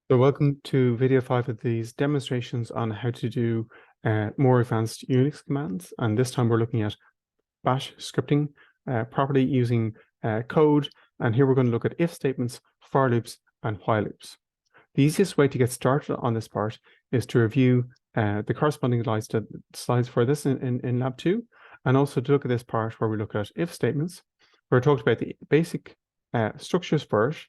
So welcome to video 5 of these demonstrations on how to do more advanced Unix commands. And this time we're looking at bash scripting properly using code. And here we're going to look at if statements, for loops, and while loops. The easiest way to get started on this part is to review the corresponding slides for this in Lab 2, and also to look at this part where we look at if statements, where I talked about the basic structures first.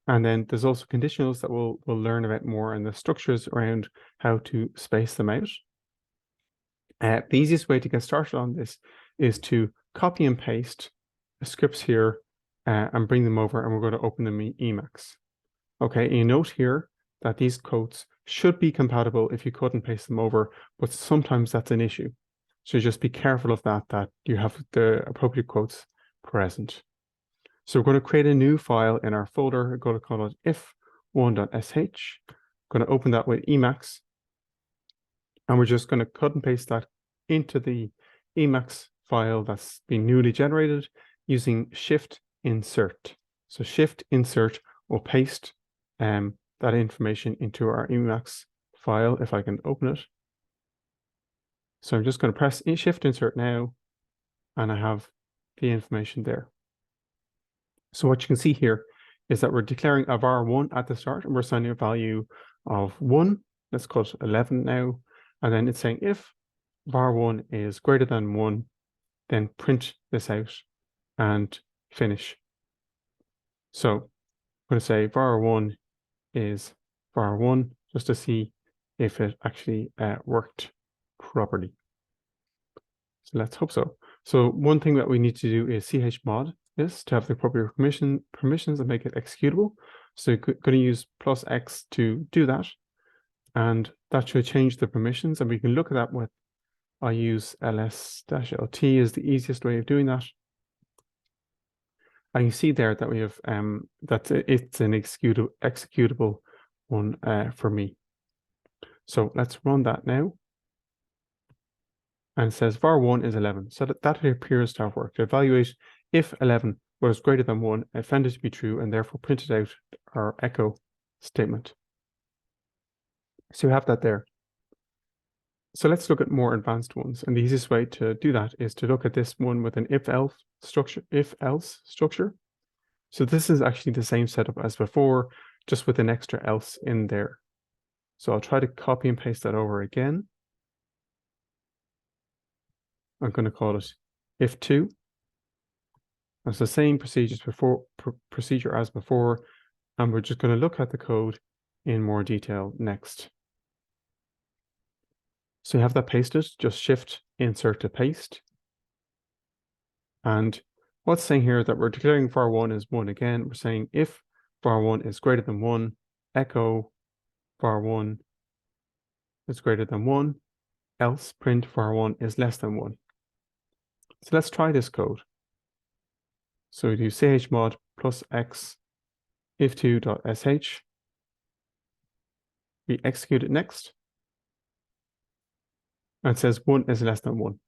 And then there's also conditionals that we'll learn about more, and the structures around how to space them out. The easiest way to get started on this is to copy and paste the scripts here and bring them over, and we're going to open them in Emacs. Okay, and you note here that these codes should be compatible if you cut and paste them over, but sometimes that's an issue. So just be careful of that you have the appropriate quotes present. So we're going to create a new file in our folder. We're going to call it if1.sh. Going to open that with Emacs. And we're just going to cut and paste that into the Emacs file that's been newly generated using Shift Insert. So Shift Insert will paste that information into our Emacs file if I can open it. So I'm just going to press Shift Insert now, and I have the information there. So what you can see here is that we're declaring a var1 at the start, and we're assigning a value of 1. Let's call it 11 now. And then it's saying if var1 is greater than 1, then print this out and finish. So I'm going to say var1 is var1 just to see if it actually worked properly. So let's hope so. So one thing that we need to do is chmod this to have the appropriate permissions and make it executable. So you're going to use +X to do that. And that should change the permissions. And we can look at that with, I use ls-lt is the easiest way of doing that. And you see there that we have, that it's an executable one for me. So let's run that now. And it says var1 is 11. So that appears to have worked. To evaluate if 11 was greater than 1, it found it to be true, and therefore printed out our echo statement. So you have that there. So let's look at more advanced ones. And the easiest way to do that is to look at this one with an if-else structure. So this is actually the same setup as before, just with an extra else in there. So I'll try to copy and paste that over again. I'm going to call it if2. It's the same procedure as before, and we're just going to look at the code in more detail next. So you have that pasted, just Shift Insert to paste. And what's saying here that we're declaring var1 is 1 again. We're saying if var1 is greater than 1, echo var1 is greater than 1, else print var1 is less than 1. So let's try this code. So we do chmod +X if2.sh. We execute it next. And it says 1 is less than 1.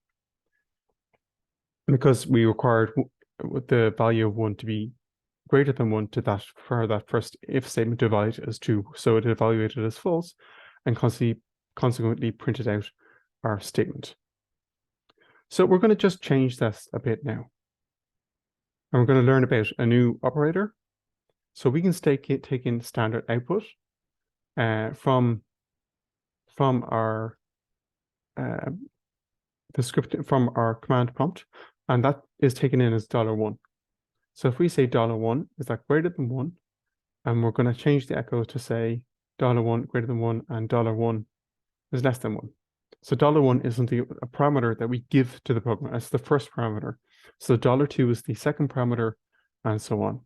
Because we required the value of 1 to be greater than 1 for that first if statement to evaluate as true. So it evaluated as false and consequently printed out our statement. So we're going to just change this a bit now. And we're going to learn about a new operator. So we can take in standard output from our the script from our command prompt, and that is taken in as $1. So if we say $1 is that greater than 1, and we're going to change the echo to say $1 greater than 1 and $1 is less than 1. So $1 isn't a parameter that we give to the program. It's the first parameter. So $2 is the second parameter, and so on.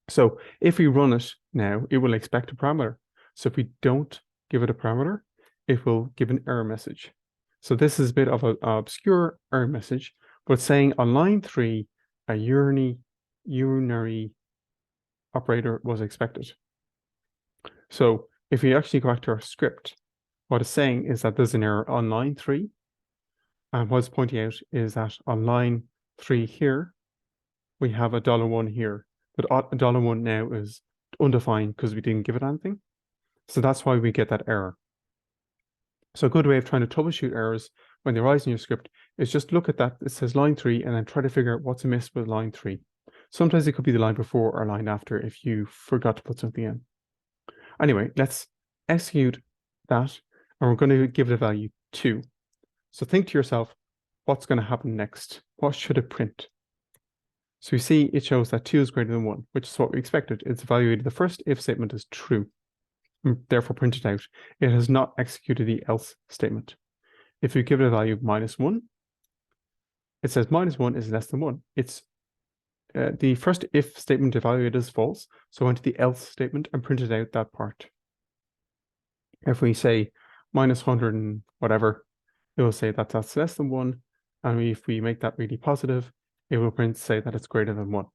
So if we run it now, it will expect a parameter. So if we don't give it a parameter, it will give an error message. So this is a bit of an obscure error message, but saying on line 3, a unary operator was expected. So if we actually go back to our script, what it's saying is that there's an error on line 3. And what it's pointing out is that on line 3 here, we have a $1 here. But $1 now is undefined because we didn't give it anything. So that's why we get that error. So a good way of trying to troubleshoot errors when they arise in your script is just look at that. It says line 3 and then try to figure out what's amiss with line 3. Sometimes it could be the line before or line after if you forgot to put something in. Anyway, let's execute that, and we're going to give it a value 2. So think to yourself, what's going to happen next? What should it print? So we see it shows that 2 is greater than 1, which is what we expected. It's evaluated the first if statement as true, and therefore printed out. It has not executed the else statement. If we give it a value of -1, it says -1 is less than 1. It's the first if statement evaluated as false, so went to the else statement and printed out that part. If we say -100 and whatever, it will say that that's less than 1, and if we make that really positive, it will print say that it's greater than 1.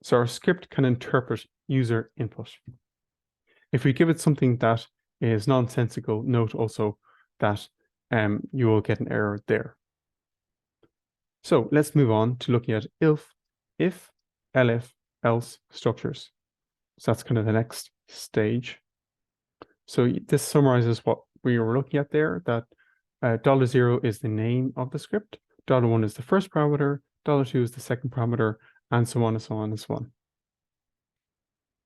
So our script can interpret user input. If we give it something that is nonsensical, note also that you will get an error there. So let's move on to looking at if, elif, else structures. So that's kind of the next stage. So this summarizes what we were looking at there, that $0 is the name of the script, $1 is the first parameter, $2 is the second parameter, and so on and so on and so on.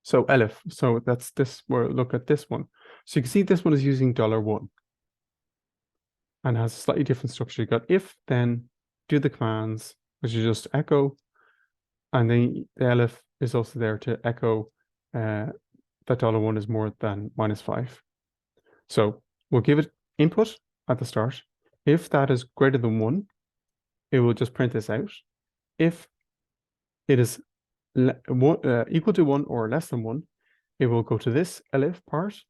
So elif, so that's this, we'll look at this one. So you can see this one is using $1 and has a slightly different structure. You got if, then do the commands, which is just echo, and then the elif is also there to echo that $1 is more than -5. So we'll give it input at the start. If that is greater than 1, it will just print this out. If it is equal to 1 or less than 1, it will go to this elif part.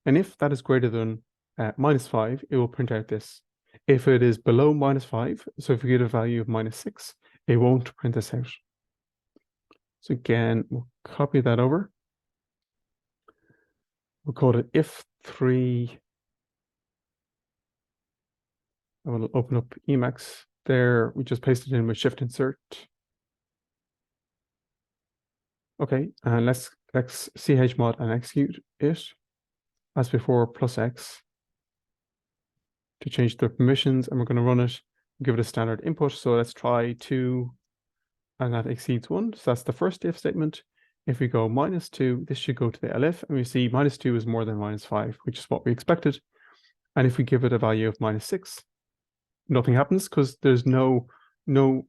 And if that is greater than -5, it will print out this. If it is below -5, so if we get a value of -6, it won't print this out. So again, we'll copy that over. We'll call it if3. I will open up Emacs there. We just pasted it in with shift insert. Okay, and let's chmod and execute it as before, +X to change the permissions, and we're going to run it, give it a standard input. So let's try 2, and that exceeds 1. So that's the first if statement. If we go -2, this should go to the elif, and we see -2 is more than -5, which is what we expected. And if we give it a value of -6, nothing happens because there's no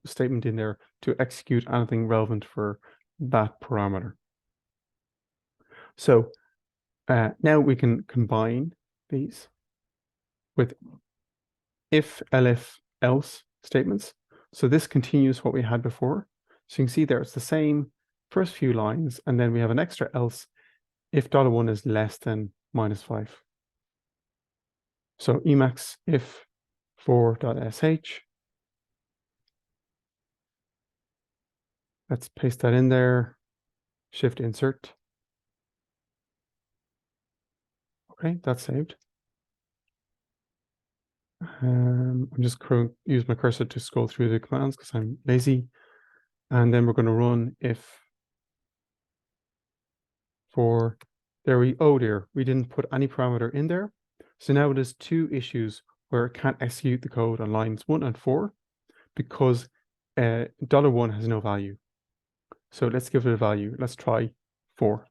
statement in there to execute anything relevant for that parameter. So now we can combine these with if, elif, else statements. So this continues what we had before. So you can see there it's the same first few lines, and then we have an extra else if $1 is less than -5. So Emacs if for.sh. Let's paste that in there. Shift insert. Okay, that's saved. I'm just going to use my cursor to scroll through the commands because I'm lazy. And then we're going to run if for there oh dear, we didn't put any parameter in there. So now it has 2 issues where it can't execute the code on lines 1 and 4 because $1 has no value. So let's give it a value. Let's try 4.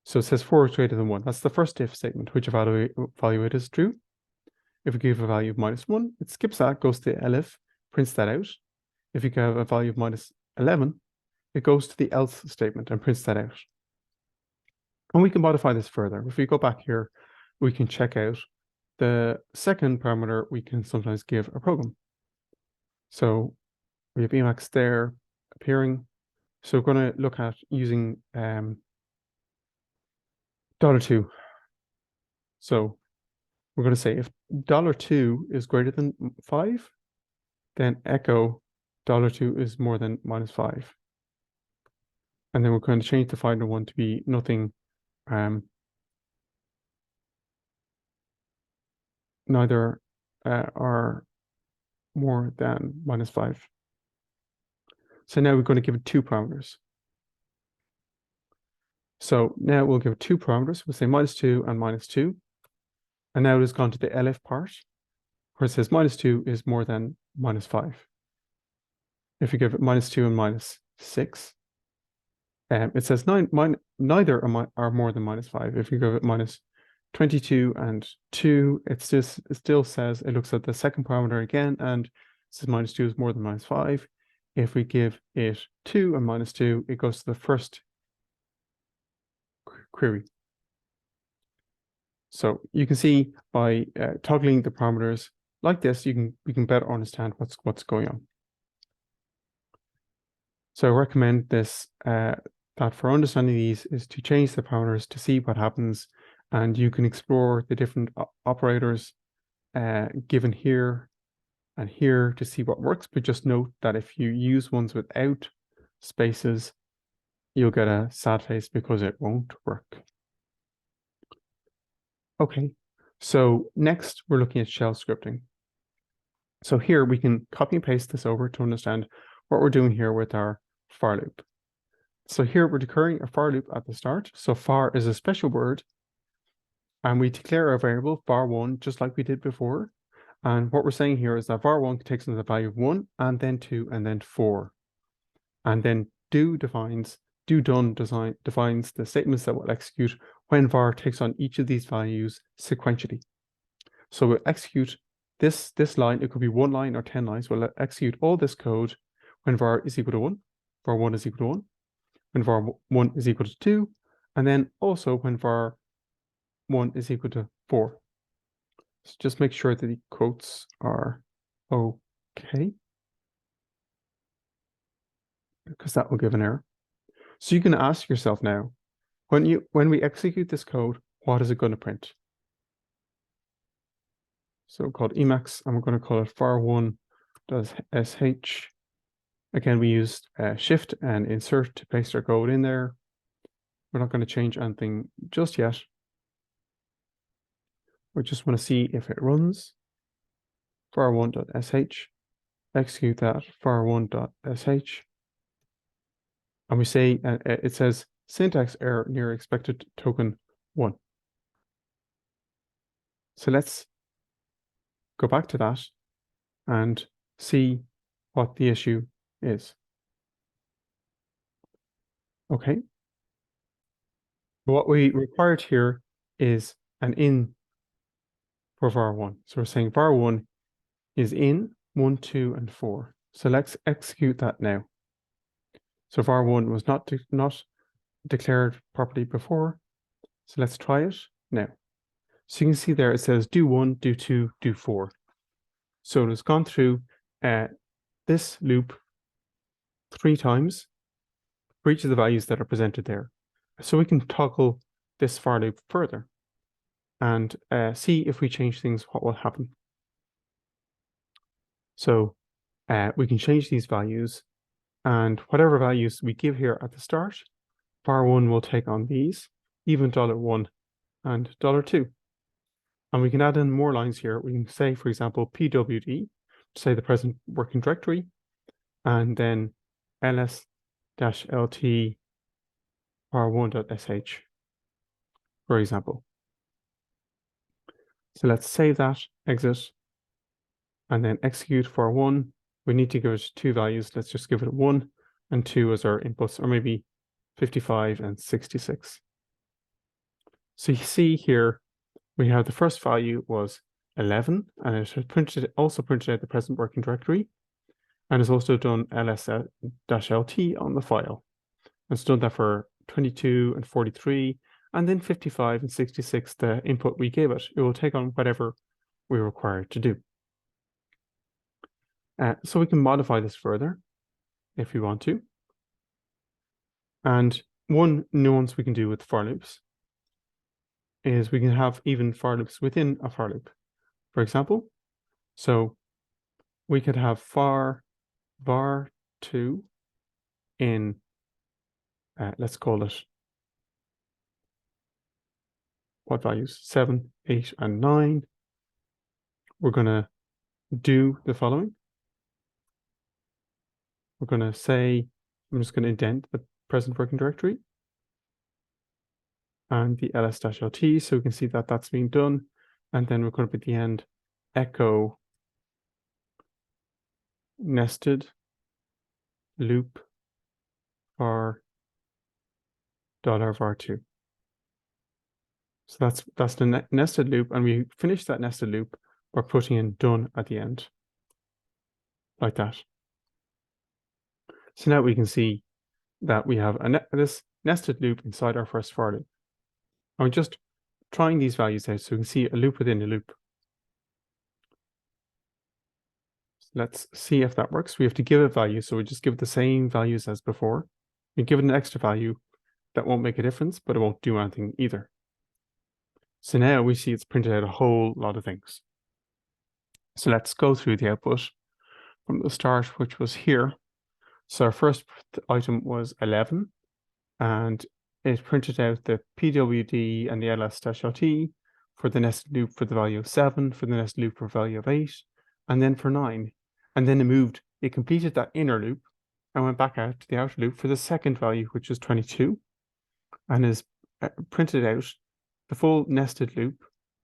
So it says 4 is greater than 1. That's the first if statement, which evaluate is true. If we give a value of -1, it skips that, goes to elif, prints that out. If you give a value of -11, it goes to the else statement and prints that out. And we can modify this further. If we go back here, we can check out the second parameter. We can sometimes give a program. So we have Emacs there appearing. So we're going to look at using $2. So we're going to say if $2 is greater than 5, then echo $2 is more than -5. And then we're going to change the final one to be nothing, neither are more than -5. So now we're going to give it 2 parameters. So now we'll give it two parameters. We'll say -2 and -2. And now it has gone to the elif part, where it says -2 is more than -5. If you give it -2 and -6, it says neither are more than -5. If you give it -22 and 2, it still says, it looks at the second parameter again, and it says -2 is more than -5. If we give it 2 and -2, it goes to the first query. So you can see by toggling the parameters like this, we can better understand what's going on. So I recommend this, that for understanding these is to change the parameters to see what happens, and you can explore the different operators given here and here to see what works, but just note that if you use ones without spaces, you'll get a sad face because it won't work. Okay, so next we're looking at shell scripting. So here we can copy and paste this over to understand what we're doing here with our for loop. So here we're declaring a for loop at the start. So for is a special word, and we declare a variable var1 just like we did before. And what we're saying here is that var1 takes in the value of 1 and then 2 and then 4. And then defines the statements that will execute when var takes on each of these values sequentially. So we'll execute this line. It could be 1 line or 10 lines. We'll execute all this code when var is equal to 1, var1 is equal to 1, when var1 is equal to 2, and then also when var1 is equal to 4. So just make sure that the quotes are okay, because that will give an error. So you can ask yourself now, when we execute this code, what is it going to print? So called Emacs, and we're going to call it var1.sh. Again, we used shift and insert to paste our code in there. We're not going to change anything just yet. We just want to see if it runs. var1.sh, execute that, var1.sh. And we say, it says syntax error near expected token 1. So let's go back to that and see what the issue is. Okay. What we required here is an in for var1. So we're saying var1 is in 1, 2, and 4. So let's execute that now. So var1 was not declared properly before. So let's try it now. So you can see there it says do 1, do 2, do 4. So it has gone through this loop 3 times for each of the values that are presented there. So we can toggle this for loop further and see if we change things, what will happen. So we can change these values, and whatever values we give here at the start, var1 will take on these, even $1 and $2. And we can add in more lines here. We can say, for example, pwd, say the present working directory, and then ls-lt var1.sh, for example. So let's save that, exit, and then execute var1. We need to give it 2 values. Let's just give it 1 and 2 as our inputs, or maybe 55 and 66. So you see here, we have the first value was 11, and it also printed out the present working directory, and it's also done ls-lt on the file. It's done that for 22 and 43, and then 55 and 66, the input we gave it. It will take on whatever we require it to do. So we can modify this further if we want to. And one nuance we can do with for loops is we can have even for loops within a for loop. For example, so we could have var2 in, let's call it, what values? 7, 8, and 9. We're going to do the following. We're going to say, I'm just going to indent the present working directory. and the ls-lt, so we can see that that's being done. And then we're going to put at the end echo nested loop for $var2. So that's the nested loop, and we finish that nested loop by putting in done at the end, like that. So now we can see that we have this nested loop inside our first for loop. I'm just trying these values out so we can see a loop within a loop. Let's see if that works. We have to give it value, so we just give it the same values as before. We give it an extra value that won't make a difference, but it won't do anything either. So now we see it's printed out a whole lot of things. So let's go through the output from the start, which was here. So our first item was 11, and it printed out the PWD and the ls-lt for the nested loop for the value of 7, for the nested loop for value of 8, and then for 9. And then it completed that inner loop and went back out to the outer loop for the second value, which is 22, and is printed out the full nested loop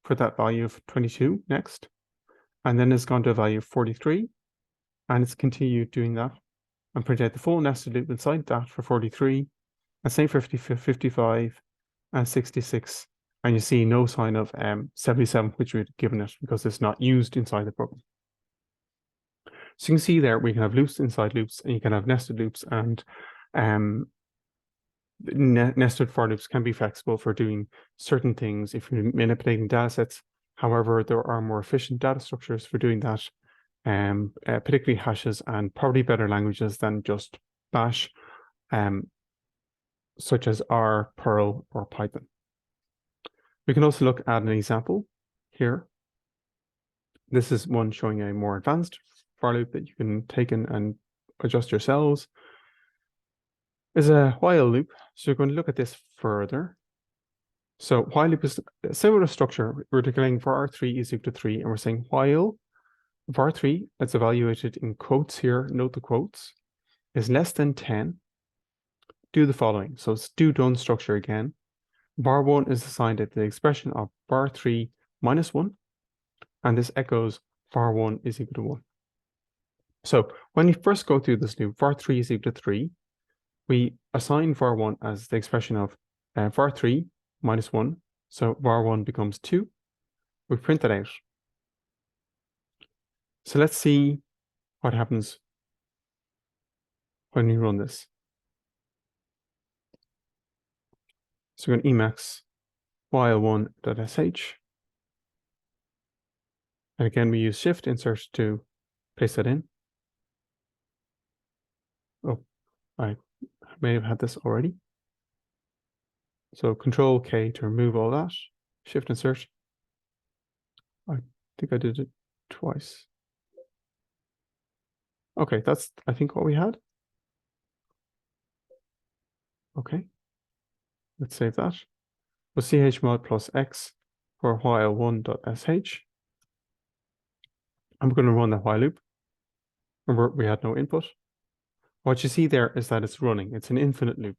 for that value of 22 next. And then it's gone to a value of 43, and it's continued doing that and printed out the full nested loop inside that for 43, and same for 55 and 66. And you see no sign of 77, which we'd given it because it's not used inside the program. So you can see there we can have loops inside loops, and you can have nested loops, and nested for loops can be flexible for doing certain things if you're manipulating data sets. However, there are more efficient data structures for doing that, particularly hashes, and probably better languages than just Bash, such as R, Perl, or Python. We can also look at an example here. This is one showing a more advanced for loop that you can take in and adjust yourselves. Is a while loop. So you're going to look at this further. So while loop is a similar structure. We're declaring var3 is equal to 3, and we're saying while var3, that's evaluated in quotes here, note the quotes, is less than 10, do the following. So it's do done structure again. var1 is assigned at the expression of var3 minus 1, and this echoes var1 is equal to 1. So when you first go through this loop, var3 is equal to 3, we assign var1 as the expression of var3 minus 1, so var1 becomes 2. We print that out. So let's see what happens when we run this. So we're going to emacs while1.sh. And again, we use shift insert to paste that in. Oh, I may have had this already. So Control K to remove all that. Shift insert. I think I did it twice. Okay, that's I think what we had. Okay, let's save that. We'll chmod plus x for while1.sh. I'm going to run the while loop. Remember, we had no input. What you see there is that it's running. It's an infinite loop.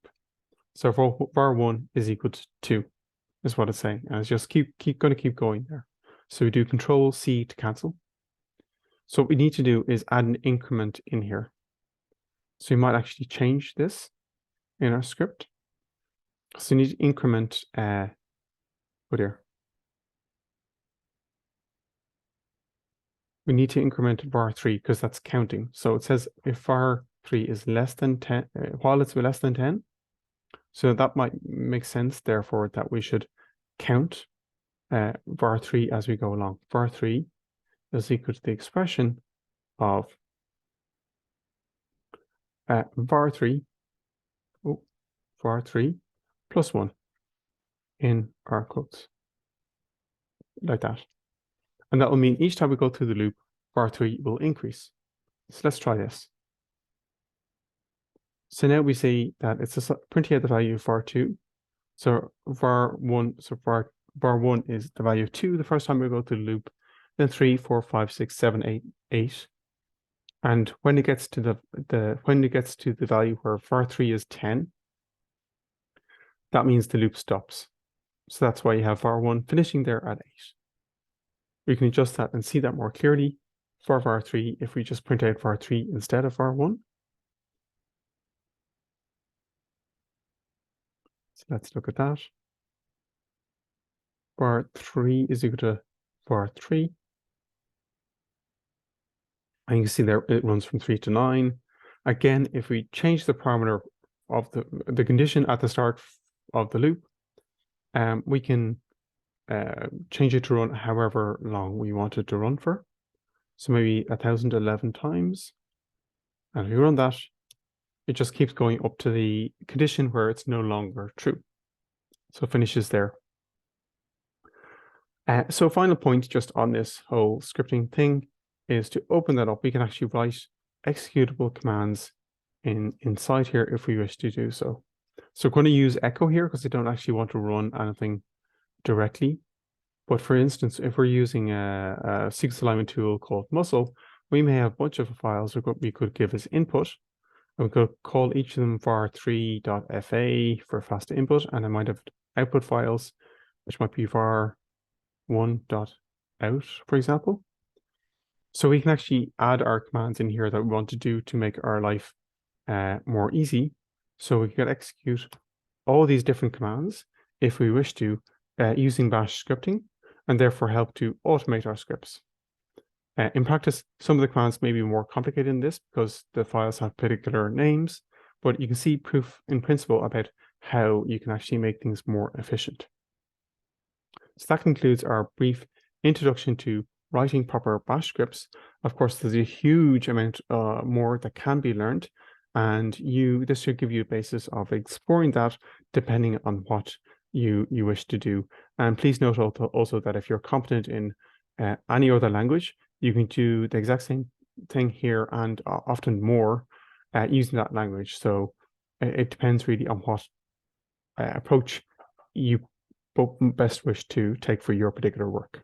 So for var1 is equal to 2 is what it's saying. And it's just keep going there. So we do Control C to cancel. So what we need to do is add an increment in here. So we might actually change this in our script. So we need to increment what here? We need to increment var3 because that's counting. So it says if var3 is less than 10, while it's less than 10, so that might make sense, therefore, that we should count var3 as we go along. var3 is equal to the expression of var3 plus 1 in our quotes, like that. And that will mean each time we go through the loop, var3 will increase. So let's try this. So now we see that it's printing out the value of var2. So var1 is the value of 2 the first time we go through the loop, then 3, 4, 5, 6, 7, 8. And when it gets to the value where var3 is 10, that means the loop stops. So that's why you have var1 finishing there at 8. We can adjust that and see that more clearly for var3 if we just print out var3 instead of var1. So let's look at that. var3 is equal to var3. And you can see there it runs from 3 to 9. Again, if we change the parameter of the condition at the start of the loop, we can change it to run however long we want it to run for. So maybe 1011 times. And if we run that, it just keeps going up to the condition where it's no longer true. So it finishes there. So final point just on this whole scripting thing is to open that up. We can actually write executable commands inside here if we wish to do so. So we're going to use echo here because I don't actually want to run anything directly. But for instance, if we're using a sequence alignment tool called muscle, we may have a bunch of files we could give as input. And we could call each of them var3.fa for fast input, and I might have output files, which might be var1.out, for example. So we can actually add our commands in here that we want to do to make our life more easy. So we can execute all these different commands if we wish to using bash scripting, and therefore help to automate our scripts. In practice, some of the commands may be more complicated than this because the files have particular names, but you can see proof in principle about how you can actually make things more efficient. So that concludes our brief introduction to writing proper bash scripts. Of course, there's a huge amount more that can be learned, and this should give you a basis of exploring that depending on what you wish to do. And please note also that if you're competent in any other language, you can do the exact same thing here and often more using that language. So it depends really on what approach you best wish to take for your particular work.